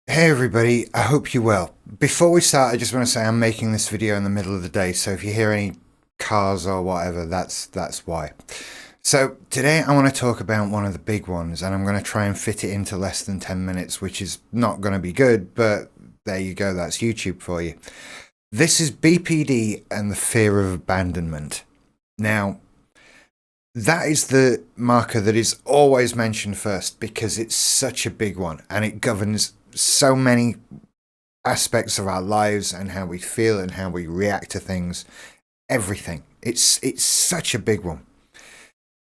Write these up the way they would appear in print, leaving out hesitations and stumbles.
Hey everybody, I hope you're well. Before we start, I just want to say I'm making this video in the middle of the day, so if you hear any cars or whatever, that's why. So today I want to talk about one of the big ones, and I'm going to try and fit it into less than 10 minutes, which is not going to be good, but there you go, that's YouTube for you. This is BPD and the fear of abandonment. Now, that is the marker that is always mentioned first because it's such a big one and it governs so many aspects of our lives and how we feel and how we react to things, everything. It's such a big one.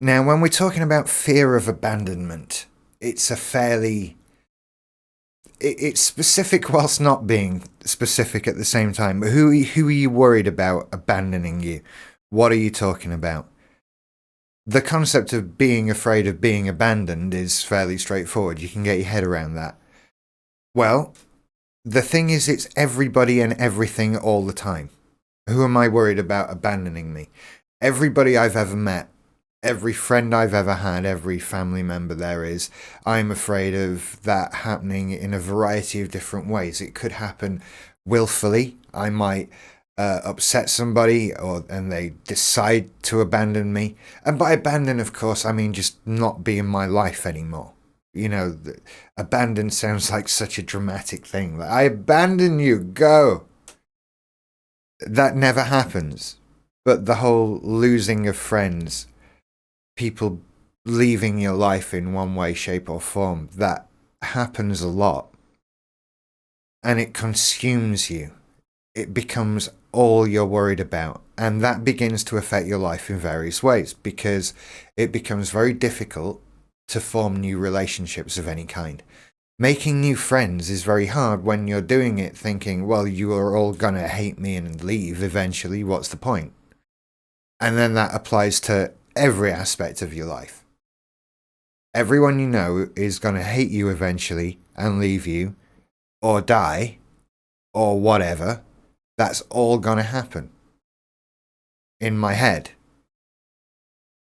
Now, when we're talking about fear of abandonment, it's a fairly... It's specific whilst not being specific at the same time. But who are you worried about abandoning you? What are you talking about? The concept of being afraid of being abandoned is fairly straightforward. You can get your head around that. Well, the thing is, it's everybody and everything all the time. Who am I worried about abandoning me? Everybody I've ever met, every friend I've ever had, every family member there is, I'm afraid of that happening in a variety of different ways. It could happen willfully. I might upset somebody and they decide to abandon me. And by abandon, of course, I mean just not be in my life anymore. You know, abandon sounds like such a dramatic thing. Like, I abandon you, go. That never happens. But the whole losing of friends, people leaving your life in one way, shape or form, that happens a lot. And it consumes you. It becomes all you're worried about. And that begins to affect your life in various ways because it becomes very difficult to form new relationships of any kind. Making new friends is very hard when you're doing it thinking, well, you are all gonna hate me and leave eventually. What's the point? And then that applies to every aspect of your life. Everyone you know is gonna hate you eventually and leave you or die or whatever. That's all gonna happen. In my head.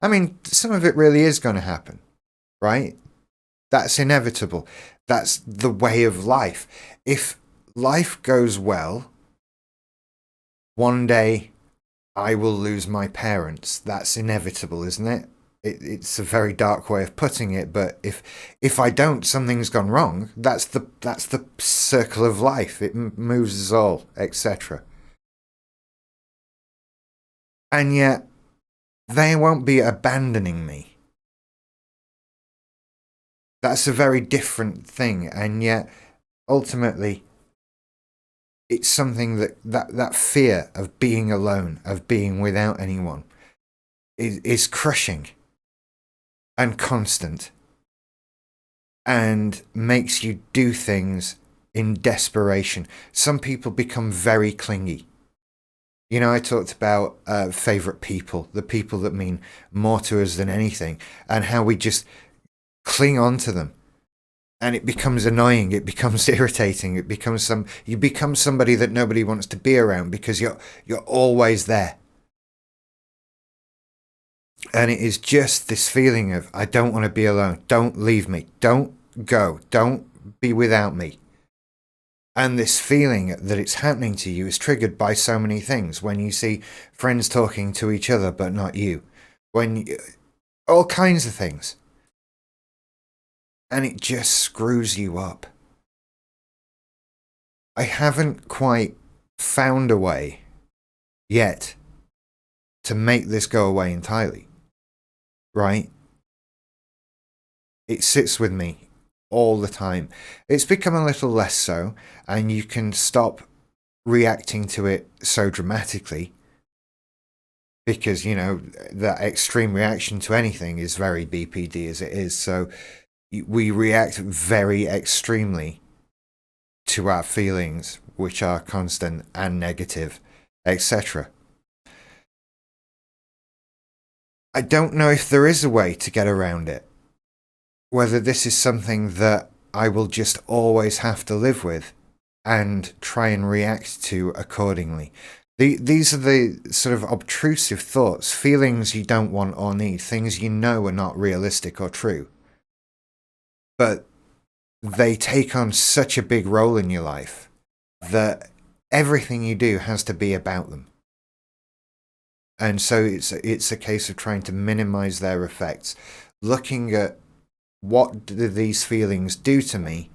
I mean, some of it really is gonna happen, right? That's inevitable. That's the way of life. If life goes well, one day I will lose my parents. That's inevitable, isn't it? It's a very dark way of putting it, but if I don't, something's gone wrong. That's the circle of life. It moves us all, etc. And yet, they won't be abandoning me. That's a very different thing, and yet, ultimately, it's something that fear of being alone, of being without anyone, is crushing and constant and makes you do things in desperation. Some people become very clingy. You know, I talked about favourite people, the people that mean more to us than anything, and how we just cling on to them. And it becomes annoying, it becomes irritating, you become somebody that nobody wants to be around because you're always there. And it is just this feeling of, I don't want to be alone. Don't leave me. Don't go. Don't be without me. And this feeling that it's happening to you is triggered by so many things. When you see friends talking to each other, but not you. All kinds of things. And it just screws you up. I haven't quite found a way yet to make this go away entirely. Right? It sits with me all the time. It's become a little less so, and you can stop reacting to it so dramatically because, you know, that extreme reaction to anything is very BPD as it is. So we react very extremely to our feelings, which are constant and negative, etc. I don't know if there is a way to get around it. Whether this is something that I will just always have to live with and try and react to accordingly. These are the sort of obtrusive thoughts, feelings you don't want or need, things you know are not realistic or true. But they take on such a big role in your life that everything you do has to be about them. And so it's a case of trying to minimize their effects, looking at what do these feelings do to me,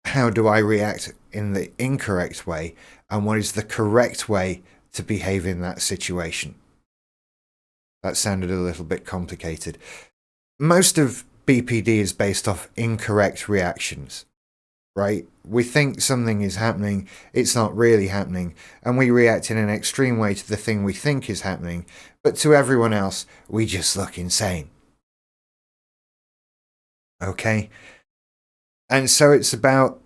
how do I react in the incorrect way, and what is the correct way to behave in that situation. That sounded a little bit complicated. Most of BPD is based off incorrect reactions, right? We think something is happening, it's not really happening, and we react in an extreme way to the thing we think is happening, but to everyone else, we just look insane. Okay? And so it's about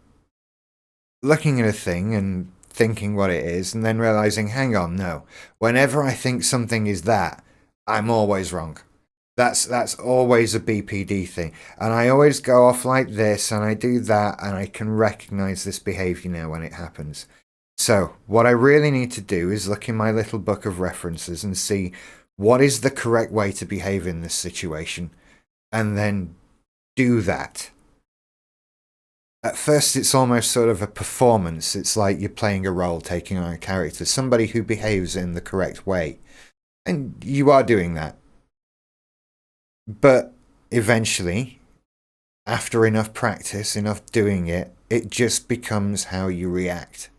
looking at a thing and thinking what it is, and then realizing, hang on, no. Whenever I think something is that, I'm always wrong. That's always a BPD thing. And I always go off like this, and I do that, and I can recognize this behavior now when it happens. So, what I really need to do is look in my little book of references and see what is the correct way to behave in this situation, and then do that. At first, it's almost sort of a performance. It's like you're playing a role, taking on a character, somebody who behaves in the correct way. And you are doing that. But eventually, after enough practice, enough doing it, it just becomes how you react.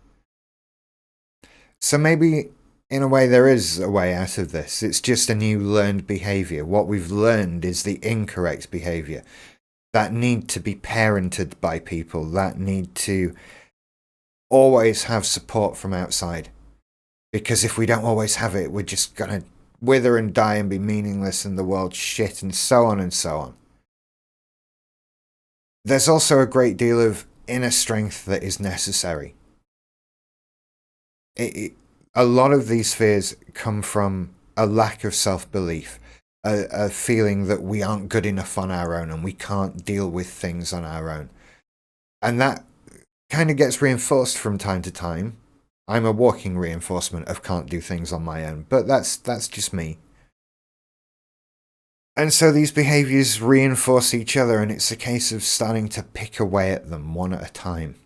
So maybe, in a way, there is a way out of this. It's just a new learned behavior. What we've learned is the incorrect behavior. That need to be parented by people, that need to always have support from outside. Because if we don't always have it, we're just going to wither and die and be meaningless and the world's shit and so on and so on. There's also a great deal of inner strength that is necessary. A lot of these fears come from a lack of self-belief. A feeling that we aren't good enough on our own and we can't deal with things on our own. And that kind of gets reinforced from time to time. I'm a walking reinforcement of can't do things on my own, but that's just me. And so these behaviors reinforce each other, and it's a case of starting to pick away at them one at a time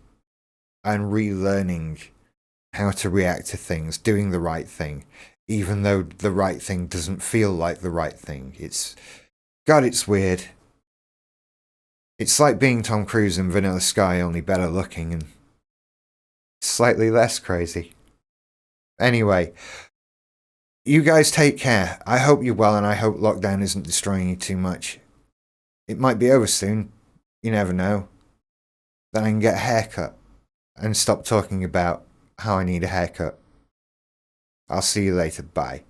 and relearning how to react to things, doing the right thing, even though the right thing doesn't feel like the right thing. It's weird. It's like being Tom Cruise in Vanilla Sky, only better looking and slightly less crazy. Anyway, you guys take care. I hope you're well, and I hope lockdown isn't destroying you too much. It might be over soon. You never know. Then I can get a haircut and stop talking about how I need a haircut. I'll see you later. Bye.